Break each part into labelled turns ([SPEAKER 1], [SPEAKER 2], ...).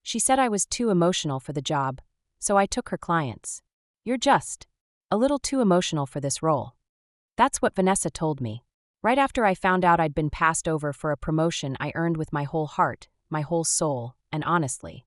[SPEAKER 1] She said I was too emotional for the job, so I took her clients. You're just a little too emotional for this role. That's what Vanessa told me. Right after I found out I'd been passed over for a promotion I earned with my whole heart, my whole soul, and honestly,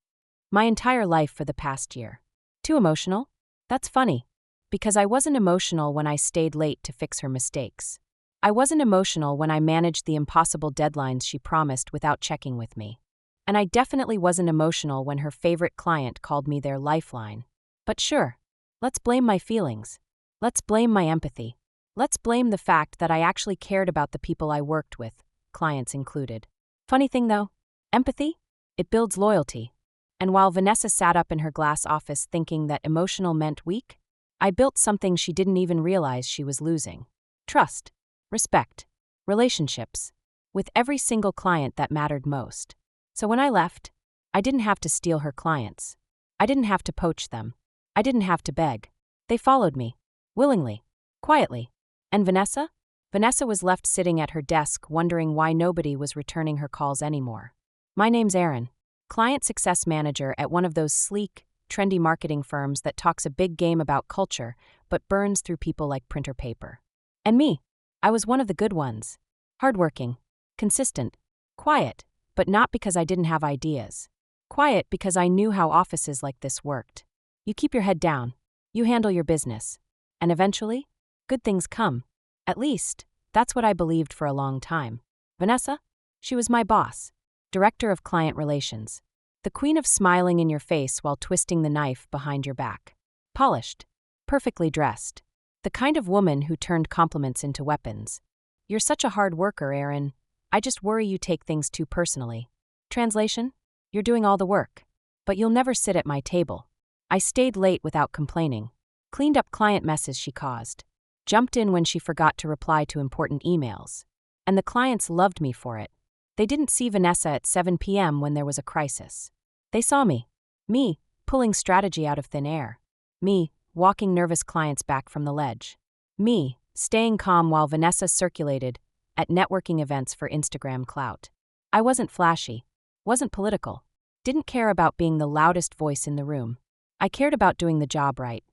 [SPEAKER 1] my entire life for the past year. Too emotional? That's funny. Because I wasn't emotional when I stayed late to fix her mistakes. I wasn't emotional when I managed the impossible deadlines she promised without checking with me. And I definitely wasn't emotional when her favorite client called me their lifeline. But sure, let's blame my feelings. Let's blame my empathy. Let's blame the fact that I actually cared about the people I worked with, clients included. Funny thing though, empathy? It builds loyalty. And while Vanessa sat up in her glass office thinking that emotional meant weak, I built something she didn't even realize she was losing. Trust, respect, relationships, with every single client that mattered most. So when I left, I didn't have to steal her clients. I didn't have to poach them. I didn't have to beg. They followed me, willingly, quietly. And Vanessa? Vanessa was left sitting at her desk wondering why nobody was returning her calls anymore. My name's Erin, client success manager at one of those sleek, trendy marketing firms that talks a big game about culture but burns through people like printer paper. And me, I was one of the good ones. Hardworking, consistent, quiet, but not because I didn't have ideas. Quiet because I knew how offices like this worked. You keep your head down, you handle your business, and eventually, good things come. At least, that's what I believed for a long time. Vanessa? She was my boss, director of client relations. The queen of smiling in your face while twisting the knife behind your back. Polished, perfectly dressed. The kind of woman who turned compliments into weapons. You're such a hard worker, Erin. I just worry you take things too personally. Translation? You're doing all the work. But you'll never sit at my table. I stayed late without complaining. Cleaned up client messes she caused. Jumped in when she forgot to reply to important emails. And the clients loved me for it. They didn't see Vanessa at 7 p.m. when there was a crisis. They saw me. Me, pulling strategy out of thin air. Me, walking nervous clients back from the ledge. Me, staying calm while Vanessa circulated at networking events for Instagram clout. I wasn't flashy. Wasn't political. Didn't care about being the loudest voice in the room. I cared about doing the job right.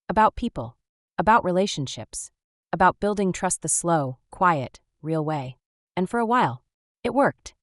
[SPEAKER 1] About people. About relationships. About building trust the slow, quiet, real way. And for a while, it worked.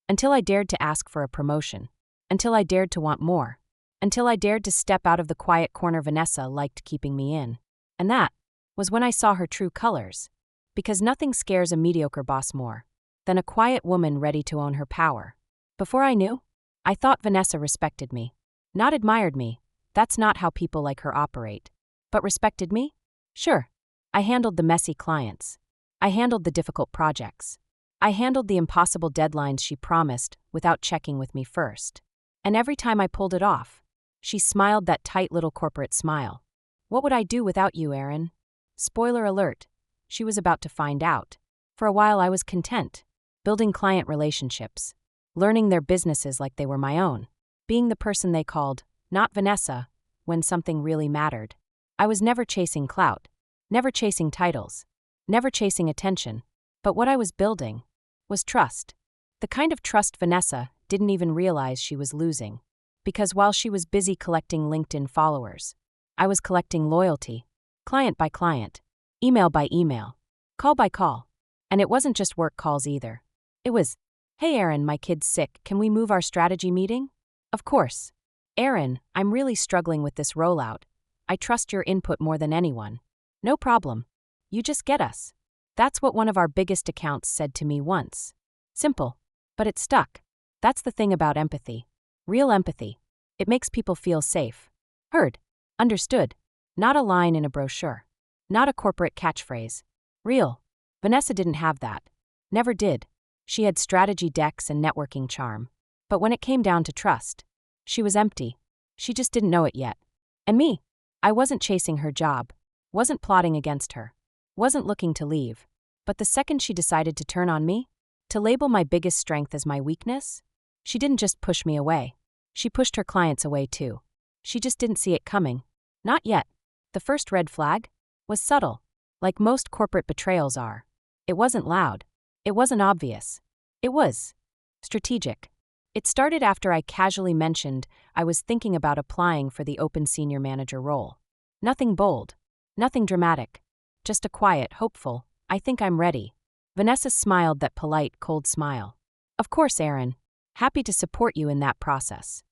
[SPEAKER 1] Until I dared to ask for a promotion. Until I dared to want more. Until I dared to step out of the quiet corner Vanessa liked keeping me in. And that was when I saw her true colors. Because nothing scares a mediocre boss more than a quiet woman ready to own her power. Before I knew, I thought Vanessa respected me. Not admired me. That's not how people like her operate. But respected me? Sure. I handled the messy clients. I handled the difficult projects. I handled the impossible deadlines she promised without checking with me first. And every time I pulled it off, she smiled that tight little corporate smile. What would I do without you, Erin? Spoiler alert, she was about to find out. For a while I was content, building client relationships, learning their businesses like they were my own, being the person they called, not Vanessa, when something really mattered. I was never chasing clout, never chasing titles, never chasing attention, but what I was building was trust. The kind of trust Vanessa didn't even realize she was losing. Because while she was busy collecting LinkedIn followers, I was collecting loyalty, client by client, email by email, call by call. And it wasn't just work calls either. It was, hey Erin, my kid's sick, can we move our strategy meeting? Of course. Erin, I'm really struggling with this rollout. I trust your input more than anyone. No problem. You just get us. That's what one of our biggest accounts said to me once. Simple, but it stuck. That's the thing about empathy. Real empathy. It makes people feel safe. Heard. Understood. Not a line in a brochure. Not a corporate catchphrase. Real. Vanessa didn't have that. Never did. She had strategy decks and networking charm. But when it came down to trust, she was empty. She just didn't know it yet. And me? I wasn't chasing her job. Wasn't plotting against her. Wasn't looking to leave. But the second she decided to turn on me, to label my biggest strength as my weakness, she didn't just push me away. She pushed her clients away too. She just didn't see it coming. Not yet. The first red flag was subtle, like most corporate betrayals are. It wasn't loud. It wasn't obvious. It was strategic. It started after I casually mentioned I was thinking about applying for the open senior manager role. Nothing bold. Nothing dramatic. Just a quiet, hopeful, "I think I'm ready." Vanessa smiled that polite, cold smile. "Of course, Aaron. Happy to support you in that process."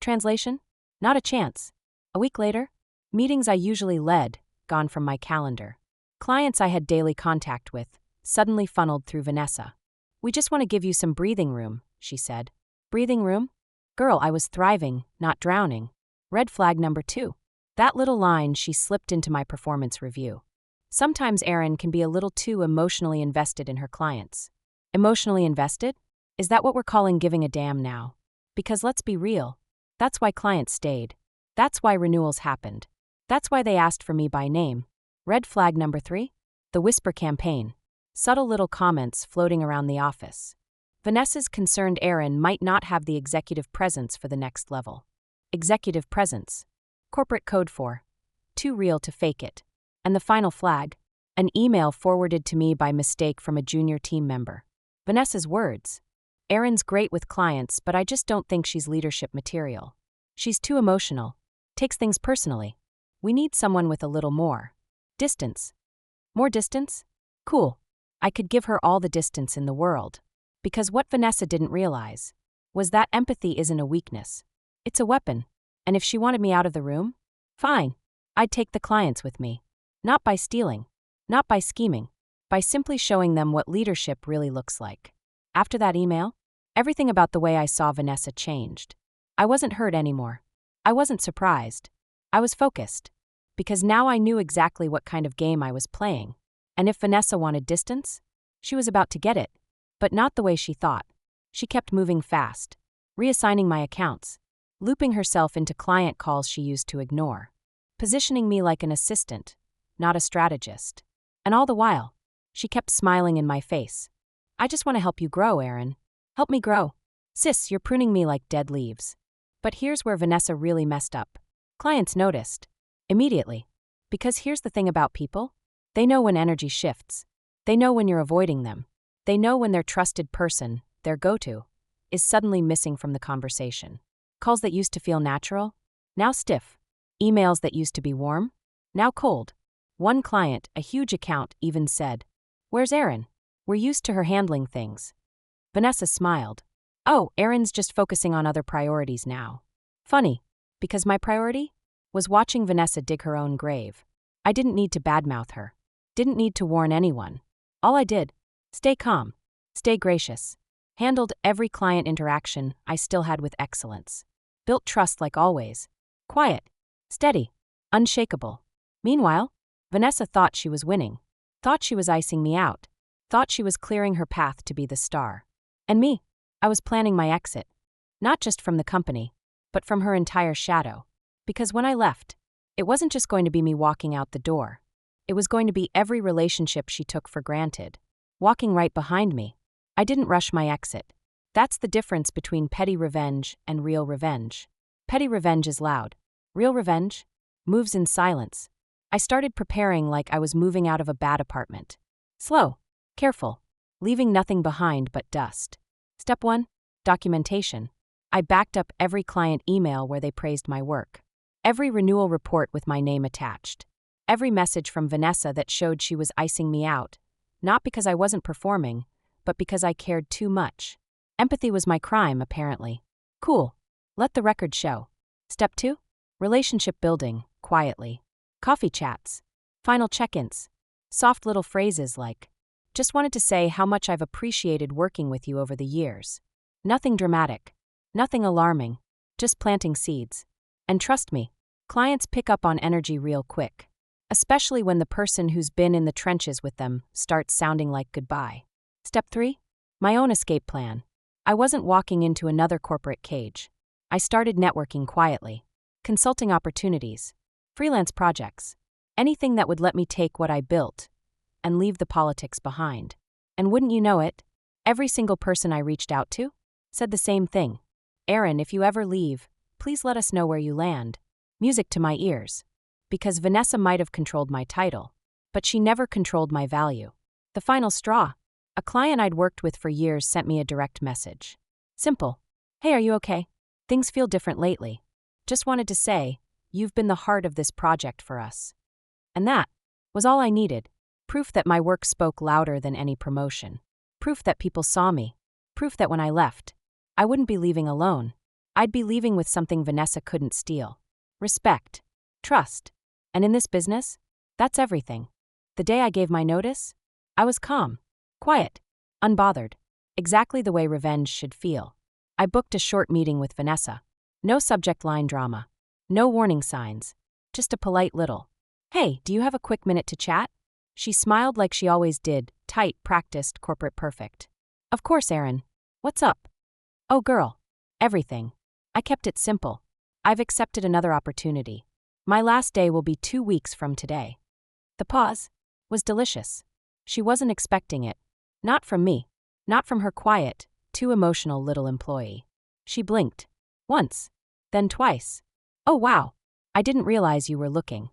[SPEAKER 1] Translation? Not a chance. A week later, meetings I usually led, gone from my calendar. Clients I had daily contact with, suddenly funneled through Vanessa. "We just want to give you some breathing room," she said. Breathing room? Girl, I was thriving, not drowning. Red flag number 2. That little line she slipped into my performance review. Sometimes Erin can be a little too emotionally invested in her clients. Emotionally invested? Is that what we're calling giving a damn now? Because let's be real. That's why clients stayed. That's why renewals happened. That's why they asked for me by name. Red flag number 3? The whisper campaign. Subtle little comments floating around the office. Vanessa's concerned Erin might not have the executive presence for the next level. Executive presence. Corporate code for. Too real to fake it. And the final flag. An email forwarded to me by mistake from a junior team member. Vanessa's words. Erin's great with clients, but I just don't think she's leadership material. She's too emotional. Takes things personally. We need someone with a little more distance. More distance? Cool. I could give her all the distance in the world. Because what Vanessa didn't realize was that empathy isn't a weakness. It's a weapon. And if she wanted me out of the room, fine. I'd take the clients with me. Not by stealing. Not by scheming. By simply showing them what leadership really looks like. After that email, everything about the way I saw Vanessa changed. I wasn't hurt anymore. I wasn't surprised. I was focused. Because now I knew exactly what kind of game I was playing. And if Vanessa wanted distance, she was about to get it. But not the way she thought. She kept moving fast, reassigning my accounts, looping herself into client calls she used to ignore, positioning me like an assistant, not a strategist. And all the while, she kept smiling in my face. "I just want to help you grow, Erin. Help me grow. Sis, you're pruning me like dead leaves." But here's where Vanessa really messed up. Clients noticed. Immediately. Because here's the thing about people. They know when energy shifts. They know when you're avoiding them. They know when their trusted person, their go-to, is suddenly missing from the conversation. Calls that used to feel natural, now stiff. Emails that used to be warm, now cold. One client, a huge account, even said, "Where's Erin? We're used to her handling things." Vanessa smiled. "Oh, Erin's just focusing on other priorities now." Funny, because my priority was watching Vanessa dig her own grave. I didn't need to badmouth her. Didn't need to warn anyone. All I did, stay calm, stay gracious. Handled every client interaction I still had with excellence. Built trust like always. Quiet, steady, unshakable. Meanwhile, Vanessa thought she was winning. Thought she was icing me out. Thought she was clearing her path to be the star. And me, I was planning my exit. Not just from the company, but from her entire shadow. Because when I left, it wasn't just going to be me walking out the door. It was going to be every relationship she took for granted. Walking right behind me. I didn't rush my exit. That's the difference between petty revenge and real revenge. Petty revenge is loud. Real revenge moves in silence. I started preparing like I was moving out of a bad apartment. Slow, careful, leaving nothing behind but dust. Step 1, documentation. I backed up every client email where they praised my work. Every renewal report with my name attached. Every message from Vanessa that showed she was icing me out. Not because I wasn't performing, but because I cared too much. Empathy was my crime, apparently. Cool. Let the record show. Step 2, relationship building, quietly. Coffee chats. Final check-ins. Soft little phrases like, "Just wanted to say how much I've appreciated working with you over the years." Nothing dramatic. Nothing alarming. Just planting seeds. And trust me, clients pick up on energy real quick. Especially when the person who's been in the trenches with them starts sounding like goodbye. Step 3, my own escape plan. I wasn't walking into another corporate cage. I started networking quietly. Consulting opportunities. Freelance projects. Anything that would let me take what I built and leave the politics behind. And wouldn't you know it, every single person I reached out to said the same thing. "Erin, if you ever leave, please let us know where you land." Music to my ears. Because Vanessa might have controlled my title, but she never controlled my value. The final straw. A client I'd worked with for years sent me a direct message. Simple. Hey, are you okay? Things feel different lately. Just wanted to say, you've been the heart of this project for us. And that was all I needed. Proof that my work spoke louder than any promotion. Proof that people saw me. Proof that when I left, I wouldn't be leaving alone. I'd be leaving with something Vanessa couldn't steal. Respect. Trust. And in this business, that's everything. The day I gave my notice, I was calm, quiet, unbothered. Exactly the way revenge should feel. I booked a short meeting with Vanessa. No subject line drama. No warning signs. Just a polite little, "Hey, do you have a quick minute to chat?" She smiled like she always did, tight, practiced, corporate perfect. "Of course, Erin. What's up?" "Oh, girl. Everything. I kept it simple. I've accepted another opportunity. My last day will be 2 weeks from today." The pause was delicious. She wasn't expecting it. Not from me. Not from her quiet, too emotional little employee. She blinked. Once. Then twice. "Oh, wow. I didn't realize you were looking."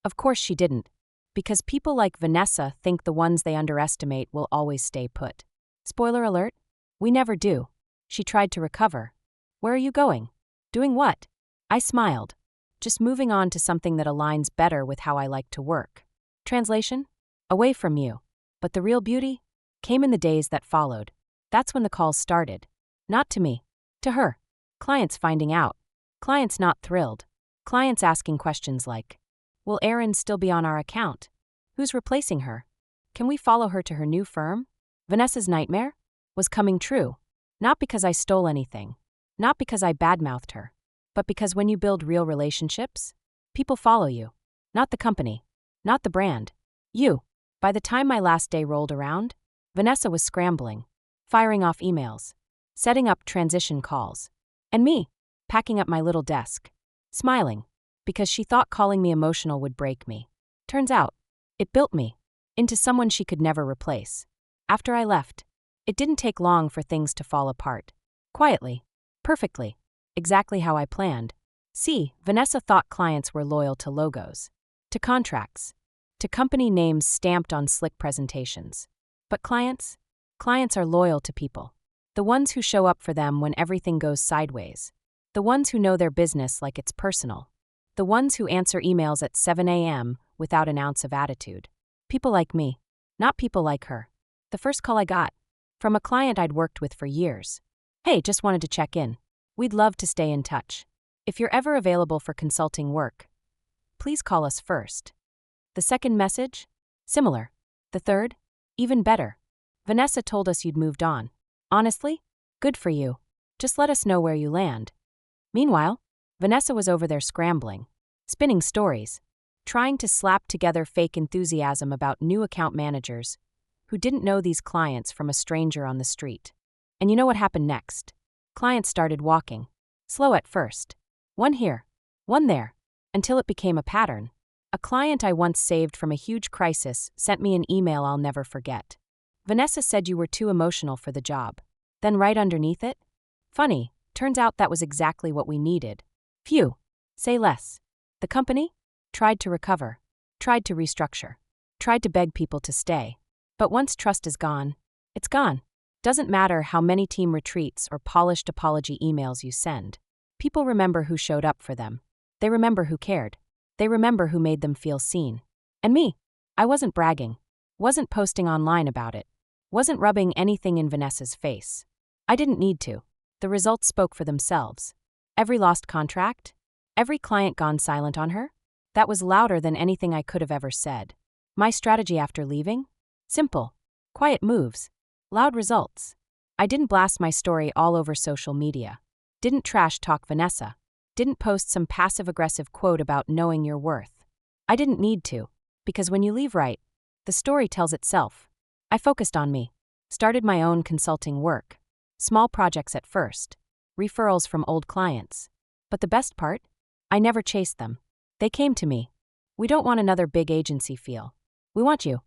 [SPEAKER 1] Of course she didn't. Because people like Vanessa think the ones they underestimate will always stay put. Spoiler alert? We never do. She tried to recover. "Where are you going?" "Doing what?" I smiled. "Just moving on to something that aligns better with how I like to work." Translation? Away from you. But the real beauty came in the days that followed. That's when the calls started. Not to me. To her. Clients finding out. Clients not thrilled. Clients asking questions like, "Will Erin still be on our account? Who's replacing her? Can we follow her to her new firm?" Vanessa's nightmare was coming true. Not because I stole anything. Not because I badmouthed her. But because when you build real relationships, people follow you. Not the company. Not the brand. You. By the time my last day rolled around, Vanessa was scrambling, firing off emails, setting up transition calls. And me, packing up my little desk, smiling, because she thought calling me emotional would break me. Turns out, it built me into someone she could never replace. After I left, it didn't take long for things to fall apart. Quietly. Perfectly. Exactly how I planned. See, Vanessa thought clients were loyal to logos, to contracts, to company names stamped on slick presentations. But clients are loyal to people. The ones who show up for them when everything goes sideways. The ones who know their business like it's personal. The ones who answer emails at 7 a.m. without an ounce of attitude. People like me, not people like her. The first call I got, from a client I'd worked with for years. "Hey, just wanted to check in. We'd love to stay in touch. If you're ever available for consulting work, please call us first." The second message? Similar. The third? Even better. "Vanessa told us you'd moved on. Honestly? Good for you. Just let us know where you land." Meanwhile, Vanessa was over there scrambling, spinning stories, trying to slap together fake enthusiasm about new account managers who didn't know these clients from a stranger on the street. And you know what happened next? Clients started walking. Slow at first. One here, one there, until it became a pattern. A client I once saved from a huge crisis sent me an email I'll never forget. "Vanessa said you were too emotional for the job." Then right underneath it? "Funny, turns out that was exactly what we needed." Phew. Say less. The company tried to recover, tried to restructure, tried to beg people to stay. But once trust is gone, it's gone. Doesn't matter how many team retreats or polished apology emails you send. People remember who showed up for them. They remember who cared. They remember who made them feel seen. And me, I wasn't bragging, wasn't posting online about it, wasn't rubbing anything in Vanessa's face. I didn't need to. The results spoke for themselves. Every lost contract, every client gone silent on her, that was louder than anything I could have ever said. My strategy after leaving? Simple. Quiet moves. Loud results. I didn't blast my story all over social media. Didn't trash talk Vanessa. Didn't post some passive-aggressive quote about knowing your worth. I didn't need to, because when you leave right, the story tells itself. I focused on me. Started my own consulting work. Small projects at first. Referrals from old clients. But the best part? I never chased them. They came to me. "We don't want another big agency feel. We want you.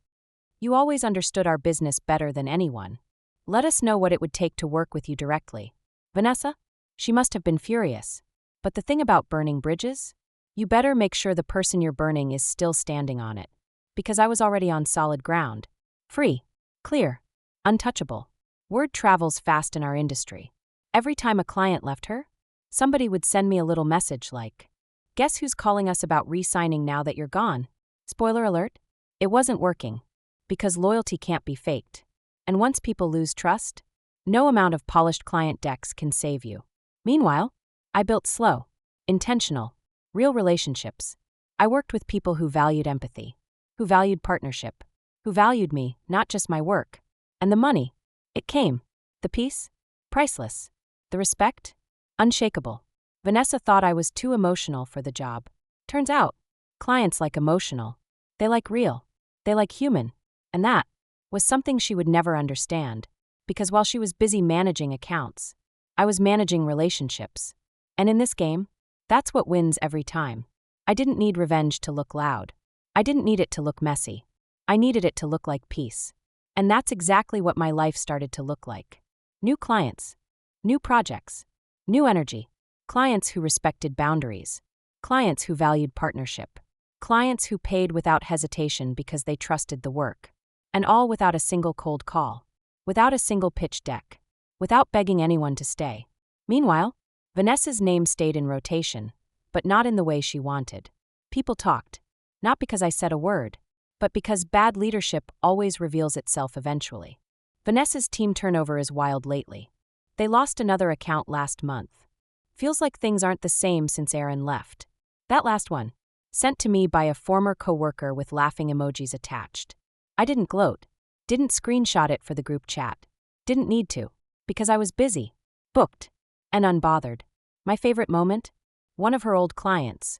[SPEAKER 1] You always understood our business better than anyone. Let us know what it would take to work with you directly." Vanessa? She must have been furious. But the thing about burning bridges? You better make sure the person you're burning is still standing on it. Because I was already on solid ground. Free. Clear. Untouchable. Word travels fast in our industry. Every time a client left her, somebody would send me a little message like, "Guess who's calling us about re-signing now that you're gone?" Spoiler alert, it wasn't working. Because loyalty can't be faked. And once people lose trust, no amount of polished client decks can save you. Meanwhile, I built slow, intentional, real relationships. I worked with people who valued empathy, who valued partnership, who valued me, not just my work. And the money, it came. The peace, priceless. The respect, unshakable. Vanessa thought I was too emotional for the job. Turns out, clients like emotional. They like real. They like human. And that was something she would never understand. Because while she was busy managing accounts, I was managing relationships. And in this game, that's what wins every time. I didn't need revenge to look loud. I didn't need it to look messy. I needed it to look like peace. And that's exactly what my life started to look like. New clients, new projects, new energy, clients who respected boundaries, clients who valued partnership, clients who paid without hesitation because they trusted the work. And all without a single cold call, without a single pitch deck, without begging anyone to stay. Meanwhile, Vanessa's name stayed in rotation, but not in the way she wanted. People talked, not because I said a word, but because bad leadership always reveals itself eventually. Vanessa's team turnover is wild lately. They lost another account last month. Feels like things aren't the same since Aaron left. That last one, sent to me by a former coworker with laughing emojis attached. I didn't gloat, didn't screenshot it for the group chat, didn't need to, because I was busy, booked, and unbothered. My favorite moment? One of her old clients,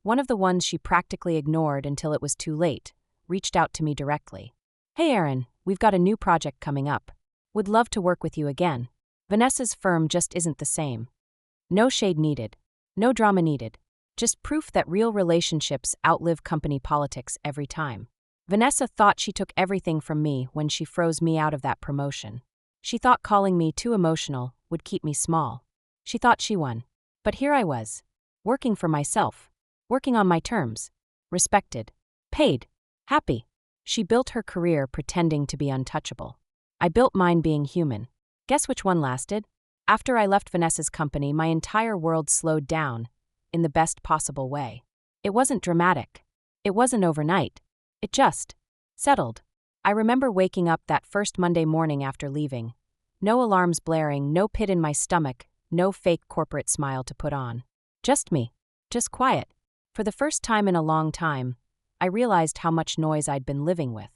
[SPEAKER 1] one of the ones she practically ignored until it was too late, reached out to me directly. "Hey Aaron, we've got a new project coming up. Would love to work with you again." Vanessa's firm just isn't the same. No shade needed, no drama needed, just proof that real relationships outlive company politics every time. Vanessa thought she took everything from me when she froze me out of that promotion. She thought calling me too emotional would keep me small. She thought she won. But here I was, working for myself, working on my terms, respected, paid, happy. She built her career pretending to be untouchable. I built mine being human. Guess which one lasted? After I left Vanessa's company, my entire world slowed down, in the best possible way. It wasn't dramatic. It wasn't overnight. It just settled. I remember waking up that first Monday morning after leaving. No alarms blaring, no pit in my stomach, no fake corporate smile to put on. Just me. Just quiet. For the first time in a long time, I realized how much noise I'd been living with.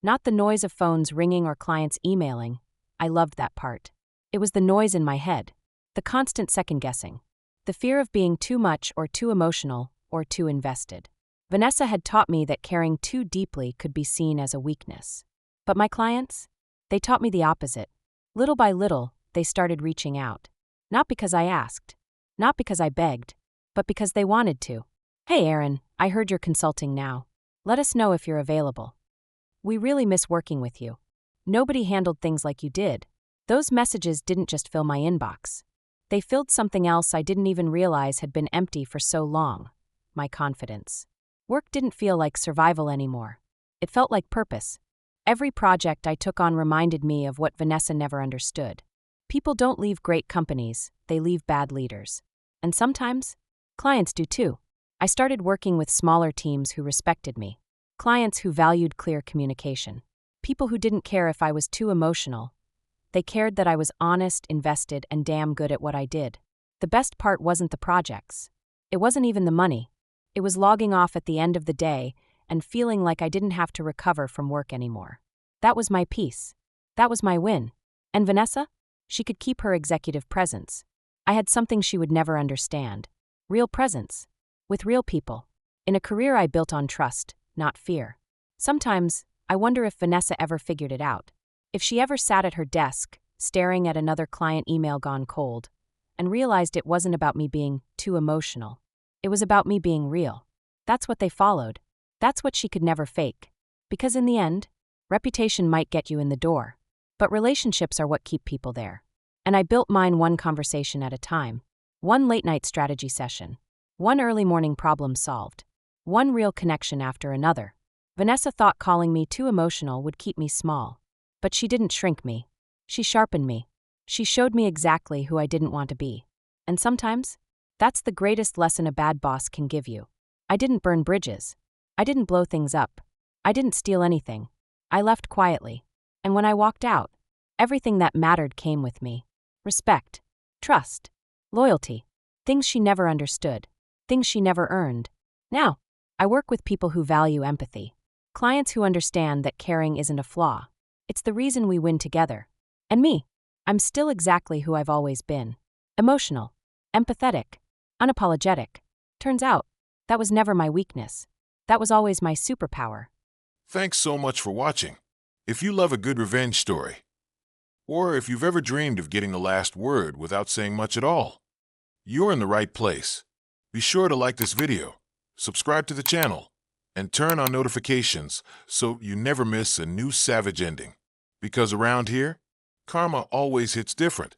[SPEAKER 1] Not the noise of phones ringing or clients emailing. I loved that part. It was the noise in my head. The constant second-guessing. The fear of being too much or too emotional or too invested. Vanessa had taught me that caring too deeply could be seen as a weakness. But my clients? They taught me the opposite. Little by little, they started reaching out. Not because I asked. Not because I begged. But because they wanted to. "Hey Aaron, I heard you're consulting now. Let us know if you're available. We really miss working with you. Nobody handled things like you did." Those messages didn't just fill my inbox. They filled something else I didn't even realize had been empty for so long. My confidence. Work didn't feel like survival anymore. It felt like purpose. Every project I took on reminded me of what Vanessa never understood. People don't leave great companies, they leave bad leaders. And sometimes, clients do too. I started working with smaller teams who respected me. Clients who valued clear communication. People who didn't care if I was too emotional. They cared that I was honest, invested, and damn good at what I did. The best part wasn't the projects. It wasn't even the money. It was logging off at the end of the day and feeling like I didn't have to recover from work anymore. That was my peace. That was my win. And Vanessa? She could keep her executive presence. I had something she would never understand. Real presence. With real people. In a career I built on trust, not fear. Sometimes, I wonder if Vanessa ever figured it out. If she ever sat at her desk, staring at another client email gone cold, and realized it wasn't about me being too emotional. It was about me being real. That's what they followed. That's what she could never fake. Because in the end, reputation might get you in the door, but relationships are what keep people there. And I built mine one conversation at a time. One late-night strategy session. One early morning problem solved. One real connection after another. Vanessa thought calling me too emotional would keep me small. But she didn't shrink me. She sharpened me. She showed me exactly who I didn't want to be. And sometimes, that's the greatest lesson a bad boss can give you. I didn't burn bridges. I didn't blow things up. I didn't steal anything. I left quietly. And when I walked out, everything that mattered came with me. Respect, trust, loyalty, things she never understood, things she never earned. Now, I work with people who value empathy. Clients who understand that caring isn't a flaw. It's the reason we win together. And me, I'm still exactly who I've always been. Emotional, empathetic, unapologetic. Turns out, that was never my weakness. That was always my superpower.
[SPEAKER 2] Thanks so much for watching. If you love a good revenge story, or if you've ever dreamed of getting the last word without saying much at all, you're in the right place. Be sure to like this video, subscribe to the channel, and turn on notifications so you never miss a new savage ending. Because around here, karma always hits different.